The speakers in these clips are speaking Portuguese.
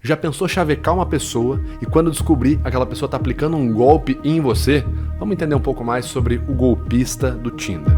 Já pensou chavecar uma pessoa e quando descobrir aquela pessoa tá aplicando um golpe em você? Vamos entender um pouco mais sobre o golpista do Tinder.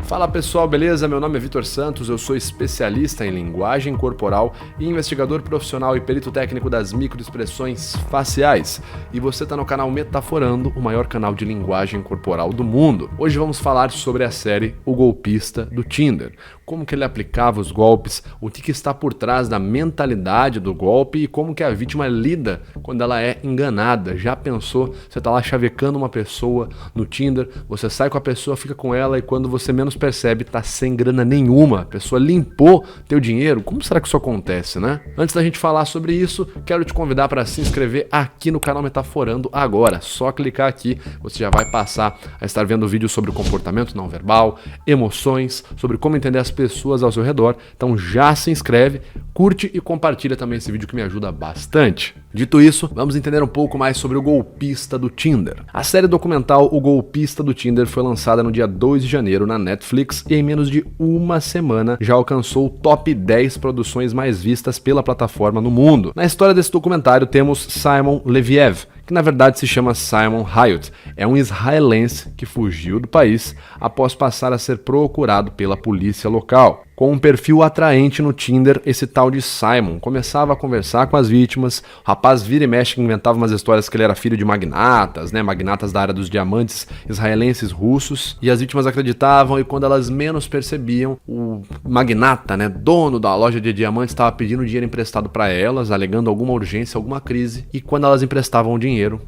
Fala pessoal, beleza? Meu nome é Vitor Santos, eu sou especialista em linguagem corporal e investigador profissional e perito técnico das microexpressões faciais. E você está no canal Metaforando, o maior canal de linguagem corporal do mundo. Hoje vamos falar sobre a série O Golpista do Tinder. Como que ele aplicava os golpes, o que está por trás da mentalidade do golpe e como que a vítima lida quando ela é enganada. Já pensou? Você está lá chavecando uma pessoa no Tinder, você sai com a pessoa, fica com ela e quando você menos percebe, tá sem grana nenhuma. A pessoa limpou teu dinheiro. Como será que isso acontece, né? Antes da gente falar sobre isso, quero te convidar para se inscrever aqui no canal Metaforando agora. Só clicar aqui, você já vai passar a estar vendo vídeos sobre o comportamento não verbal, emoções, sobre como entender as pessoas ao seu redor. Então já se inscreve, curte e compartilha também esse vídeo que me ajuda bastante. Dito isso, vamos entender um pouco mais sobre o golpista do Tinder. A série documental O Golpista do Tinder foi lançada no dia 2 de janeiro na Netflix e em menos de uma semana já alcançou o top 10 produções mais vistas pela plataforma no mundo. Na história desse documentário temos Simon Leviev, que na verdade se chama Simon Hayut. É um israelense que fugiu do país após passar a ser procurado pela polícia local. Com um perfil atraente no Tinder, esse tal de Simon começava a conversar com as vítimas. O rapaz vira e mexe inventava umas histórias que ele era filho de magnatas, magnatas da área dos diamantes israelenses russos. E as vítimas acreditavam e quando elas menos percebiam, o magnata, dono da loja de diamantes, estava pedindo dinheiro emprestado para elas, alegando alguma urgência, alguma crise. E quando elas emprestavam o dinheiro,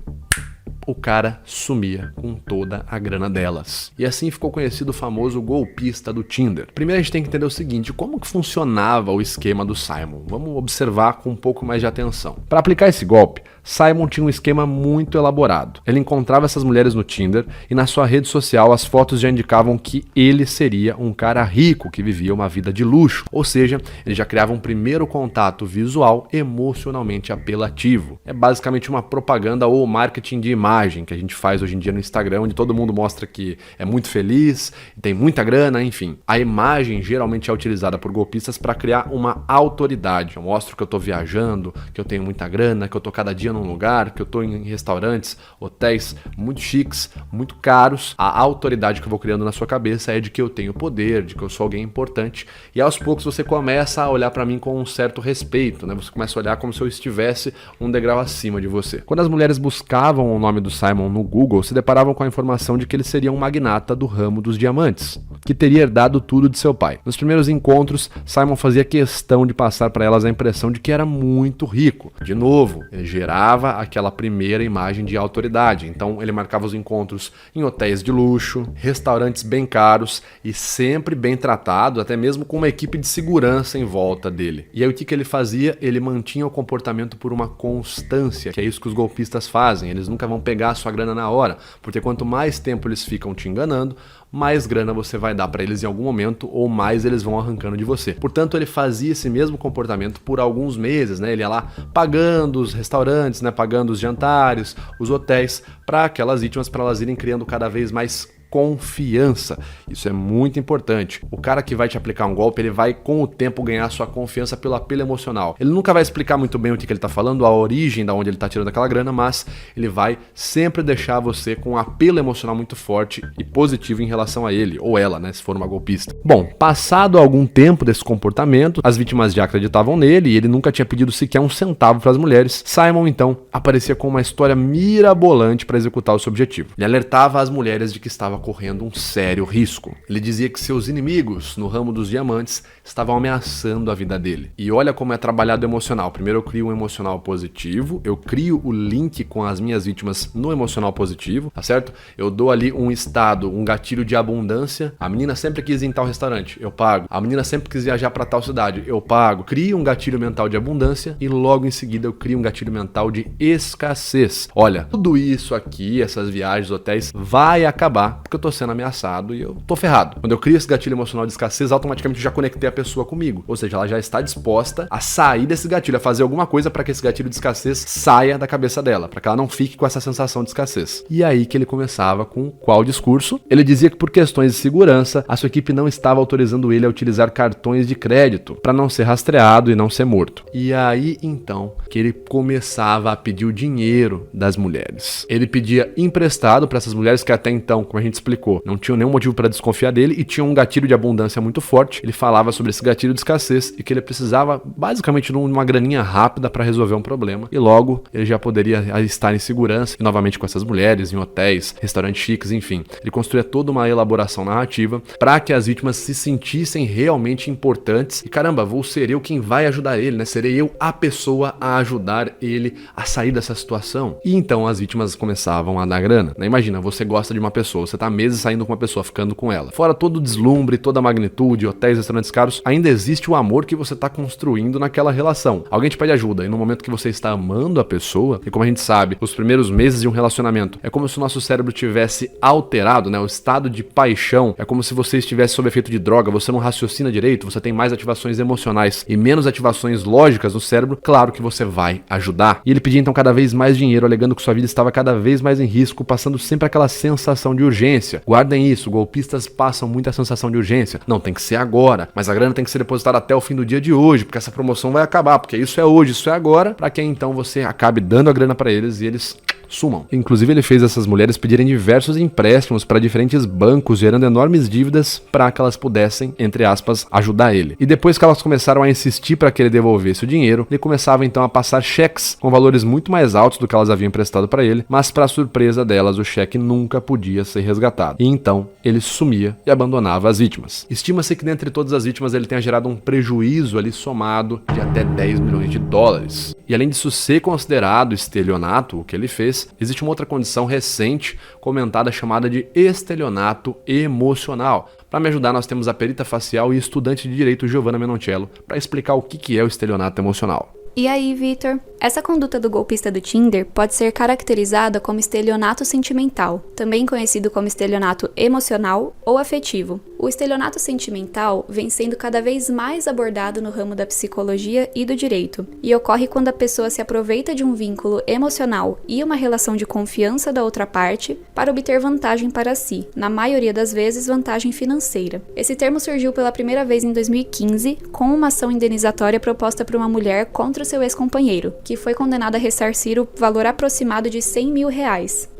o cara sumia com toda a grana delas. E assim ficou conhecido o famoso golpista do Tinder. Primeiro a gente tem que entender o seguinte, como que funcionava o esquema do Simon? Vamos observar com um pouco mais de atenção. Para aplicar esse golpe, Simon tinha um esquema muito elaborado. Ele encontrava essas mulheres no Tinder e na sua rede social as fotos já indicavam que ele seria um cara rico que vivia uma vida de luxo. Ou seja, ele já criava um primeiro contato visual emocionalmente apelativo. É basicamente uma propaganda ou marketing de imagem que a gente faz hoje em dia no Instagram, onde todo mundo mostra que é muito feliz, tem muita grana, enfim. A imagem geralmente é utilizada por golpistas para criar uma autoridade. Eu mostro que eu estou viajando, que eu tenho muita grana, que eu estou cada dia num lugar, que eu estou em restaurantes, hotéis muito chiques, muito caros. A autoridade que eu vou criando na sua cabeça é de que eu tenho poder, de que eu sou alguém importante. E aos poucos você começa a olhar para mim com um certo respeito, Você começa a olhar como se eu estivesse um degrau acima de você. Quando as mulheres buscavam o nome do Simon no Google, se deparavam com a informação de que ele seria um magnata do ramo dos diamantes, que teria herdado tudo de seu pai. Nos primeiros encontros, Simon fazia questão de passar para elas a impressão de que era muito rico. De novo, ele gerava aquela primeira imagem de autoridade. Então ele marcava os encontros em hotéis de luxo, restaurantes bem caros e sempre bem tratado, até mesmo com uma equipe de segurança em volta dele. E aí o que ele fazia? Ele mantinha o comportamento por uma constância, que é isso que os golpistas fazem. Eles nunca vão pegar a sua grana na hora, porque quanto mais tempo eles ficam te enganando, mais grana você vai dar para eles em algum momento ou mais eles vão arrancando de você. Portanto, ele fazia esse mesmo comportamento por alguns meses, Ele ia lá pagando os restaurantes, pagando os jantares, os hotéis para aquelas vítimas, para elas irem criando cada vez mais confiança. Isso é muito importante. O cara que vai te aplicar um golpe, ele vai com o tempo ganhar sua confiança pelo apelo emocional. Ele nunca vai explicar muito bem o que ele está falando, a origem da onde ele está tirando aquela grana, mas ele vai sempre deixar você com um apelo emocional muito forte e positivo em relação a ele, ou ela, se for uma golpista. Bom, passado algum tempo desse comportamento, as vítimas já acreditavam nele e ele nunca tinha pedido sequer um centavo para as mulheres. Simon, então, aparecia com uma história mirabolante para executar o seu objetivo. Ele alertava as mulheres de que estava correndo um sério risco. Ele dizia que seus inimigos no ramo dos diamantes estavam ameaçando a vida dele. E olha como é trabalhado o emocional. Primeiro eu crio um emocional positivo, eu crio o link com as minhas vítimas no emocional positivo, tá certo? Eu dou ali um estado, um gatilho de abundância. A menina sempre quis ir em tal restaurante, eu pago. A menina sempre quis viajar para tal cidade, eu pago. Crio um gatilho mental de abundância e logo em seguida eu crio um gatilho mental de escassez. Olha, tudo isso aqui, essas viagens, hotéis, vai acabar porque eu tô sendo ameaçado e eu tô ferrado. Quando eu crio esse gatilho emocional de escassez, automaticamente eu já conectei a pessoa comigo. Ou seja, ela já está disposta a sair desse gatilho, a fazer alguma coisa para que esse gatilho de escassez saia da cabeça dela, para que ela não fique com essa sensação de escassez. E aí que ele começava com qual discurso? Ele dizia que por questões de segurança, a sua equipe não estava autorizando ele a utilizar cartões de crédito para não ser rastreado e não ser morto. E aí então que ele começava a pedir o dinheiro das mulheres. Ele pedia emprestado para essas mulheres que até então, como a gente explicou, não tinham nenhum motivo para desconfiar dele e tinham um gatilho de abundância muito forte. Ele falava sobre esse gatilho de escassez e que ele precisava basicamente de uma graninha rápida para resolver um problema e logo ele já poderia estar em segurança e novamente com essas mulheres, em hotéis, restaurantes chiques, enfim. Ele construía toda uma elaboração narrativa para que as vítimas se sentissem realmente importantes e caramba, vou ser eu quem vai ajudar ele, né? Serei eu a pessoa a ajudar ele a sair dessa situação. E então as vítimas começavam a dar grana, né? Imagina, você gosta de uma pessoa, você tá meses saindo com uma pessoa, ficando com ela. Fora todo o deslumbre, toda a magnitude, hotéis, restaurantes caros, ainda existe o amor que você tá construindo naquela relação. Alguém te pede ajuda e no momento que você está amando a pessoa, e como a gente sabe, os primeiros meses de um relacionamento é como se o nosso cérebro tivesse alterado, né? O estado de paixão é como se você estivesse sob efeito de droga, você não raciocina direito, você tem mais ativações emocionais e menos ativações lógicas no cérebro, claro que você vai ajudar. E ele pedia então cada vez mais dinheiro, alegando que sua vida estava cada vez mais em risco, passando sempre aquela sensação de urgência. Guardem isso, golpistas passam muita sensação de urgência. Não, tem que ser agora, mas a grana tem que ser depositada até o fim do dia de hoje, porque essa promoção vai acabar, porque isso é hoje, isso é agora, para que então você acabe dando a grana para eles e eles sumam. Inclusive ele fez essas mulheres pedirem diversos empréstimos para diferentes bancos, gerando enormes dívidas para que elas pudessem, entre aspas, ajudar ele. E depois que elas começaram a insistir para que ele devolvesse o dinheiro, ele começava então a passar cheques com valores muito mais altos do que elas haviam emprestado para ele, mas para surpresa delas o cheque nunca podia ser resgatado. E então ele sumia e abandonava as vítimas. Estima-se que dentre todas as vítimas ele tenha gerado um prejuízo ali somado de até 10 milhões de dólares. E além disso ser considerado estelionato, o que ele fez, existe uma outra condição recente comentada chamada de estelionato emocional. Para me ajudar, nós temos a perita facial e estudante de direito Giovanna Menoncello para explicar o que é o estelionato emocional. E aí, Vitor? Essa conduta do golpista do Tinder pode ser caracterizada como estelionato sentimental, também conhecido como estelionato emocional ou afetivo. O estelionato sentimental vem sendo cada vez mais abordado no ramo da psicologia e do direito, e ocorre quando a pessoa se aproveita de um vínculo emocional e uma relação de confiança da outra parte para obter vantagem para si, na maioria das vezes vantagem financeira. Esse termo surgiu pela primeira vez em 2015 com uma ação indenizatória proposta por uma mulher contra seu ex-companheiro, que foi condenado a ressarcir o valor aproximado de R$100 mil.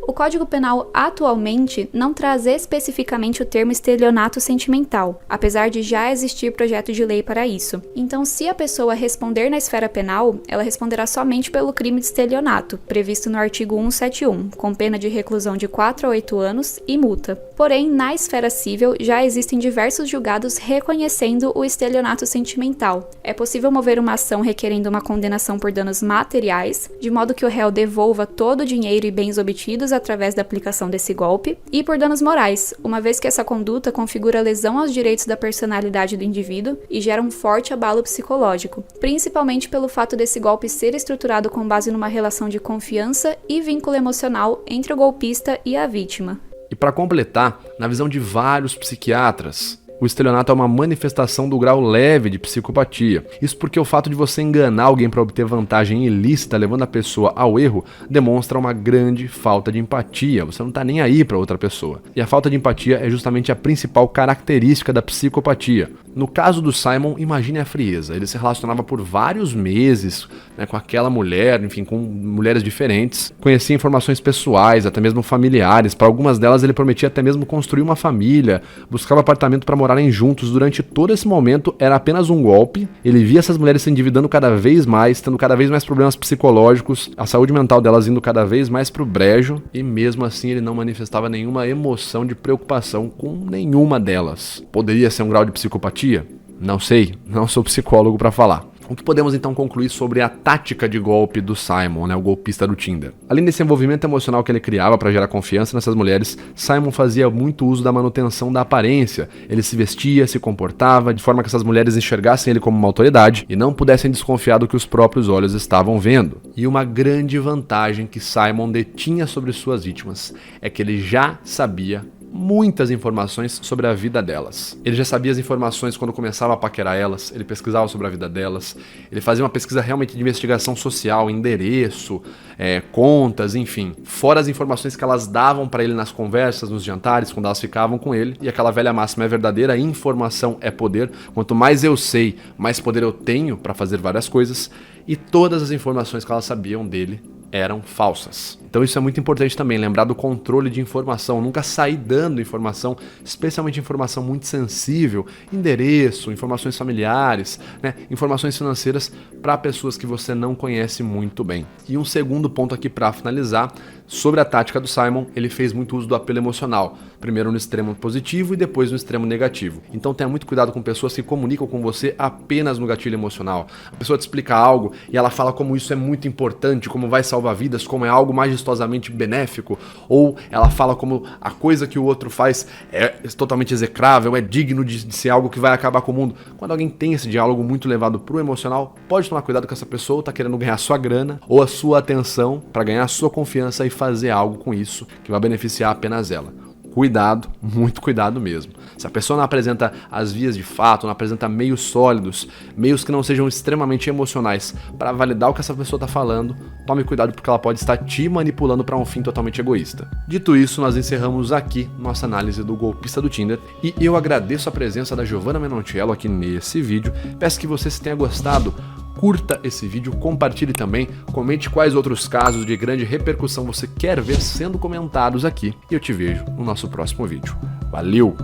O Código Penal atualmente não traz especificamente o termo estelionato sentimental, apesar de já existir projeto de lei para isso. Então, se a pessoa responder na esfera penal, ela responderá somente pelo crime de estelionato, previsto no artigo 171, com pena de reclusão de 4 a 8 anos e multa. Porém, na esfera civil, já existem diversos julgados reconhecendo o estelionato sentimental. É possível mover uma ação requerendo uma condenação por danos materiais, de modo que o réu devolva todo o dinheiro e bens obtidos através da aplicação desse golpe, e por danos morais, uma vez que essa conduta configura lesão aos direitos da personalidade do indivíduo e gera um forte abalo psicológico, principalmente pelo fato desse golpe ser estruturado com base numa relação de confiança e vínculo emocional entre o golpista e a vítima. E para completar, na visão de vários psiquiatras, o estelionato é uma manifestação do grau leve de psicopatia. Isso porque o fato de você enganar alguém para obter vantagem ilícita, levando a pessoa ao erro, demonstra uma grande falta de empatia. Você não está nem aí para outra pessoa. E a falta de empatia é justamente a principal característica da psicopatia. No caso do Simon, imagine a frieza. Ele se relacionava por vários meses, né, com aquela mulher, enfim, com mulheres diferentes. Conhecia informações pessoais, até mesmo familiares. Para algumas delas ele prometia até mesmo construir uma família, buscava apartamento para morarem juntos. Durante todo esse momento era apenas um golpe. Ele via essas mulheres se endividando cada vez mais, tendo cada vez mais problemas psicológicos, a saúde mental delas indo cada vez mais pro brejo, e mesmo assim ele não manifestava nenhuma emoção de preocupação com nenhuma delas. Poderia ser um grau de psicopatia? Não sei, não sou psicólogo para falar. O que podemos então concluir sobre a tática de golpe do Simon, né, o golpista do Tinder? Além desse envolvimento emocional que ele criava para gerar confiança nessas mulheres, Simon fazia muito uso da manutenção da aparência. Ele se vestia, se comportava de forma que essas mulheres enxergassem ele como uma autoridade e não pudessem desconfiar do que os próprios olhos estavam vendo. E uma grande vantagem que Simon detinha sobre suas vítimas é que ele já sabia muitas informações sobre a vida delas. Ele já sabia as informações quando começava a paquerar elas, ele pesquisava sobre a vida delas, ele fazia uma pesquisa realmente de investigação social, endereço, contas, enfim. Fora as informações que elas davam para ele nas conversas, nos jantares, quando elas ficavam com ele. E aquela velha máxima é verdadeira, informação é poder. Quanto mais eu sei, mais poder eu tenho para fazer várias coisas. E todas as informações que elas sabiam dele eram falsas. Então isso é muito importante também, lembrar do controle de informação, nunca sair dando informação, especialmente informação muito sensível, endereço, informações familiares, informações financeiras para pessoas que você não conhece muito bem. E um segundo ponto aqui para finalizar, sobre a tática do Simon, ele fez muito uso do apelo emocional, primeiro no extremo positivo e depois no extremo negativo. Então tenha muito cuidado com pessoas que comunicam com você apenas no gatilho emocional. A pessoa te explica algo e ela fala como isso é muito importante, como vai salvar vidas, como é algo majestosamente benéfico, ou ela fala como a coisa que o outro faz é totalmente execrável, é digno de ser algo que vai acabar com o mundo. Quando alguém tem esse diálogo muito levado pro emocional, pode tomar cuidado que essa pessoa está querendo ganhar sua grana ou a sua atenção para ganhar a sua confiança e fazer algo com isso que vai beneficiar apenas ela. Cuidado, muito cuidado mesmo. Se a pessoa não apresenta as vias de fato, não apresenta meios sólidos, meios que não sejam extremamente emocionais para validar o que essa pessoa está falando, tome cuidado porque ela pode estar te manipulando para um fim totalmente egoísta. Dito isso, nós encerramos aqui nossa análise do golpista do Tinder e eu agradeço a presença da Giovanna Menontiello aqui nesse vídeo. Peço que você, se tenha gostado, curta esse vídeo, compartilhe também, comente quais outros casos de grande repercussão você quer ver sendo comentados aqui e eu te vejo no nosso próximo vídeo. Valeu!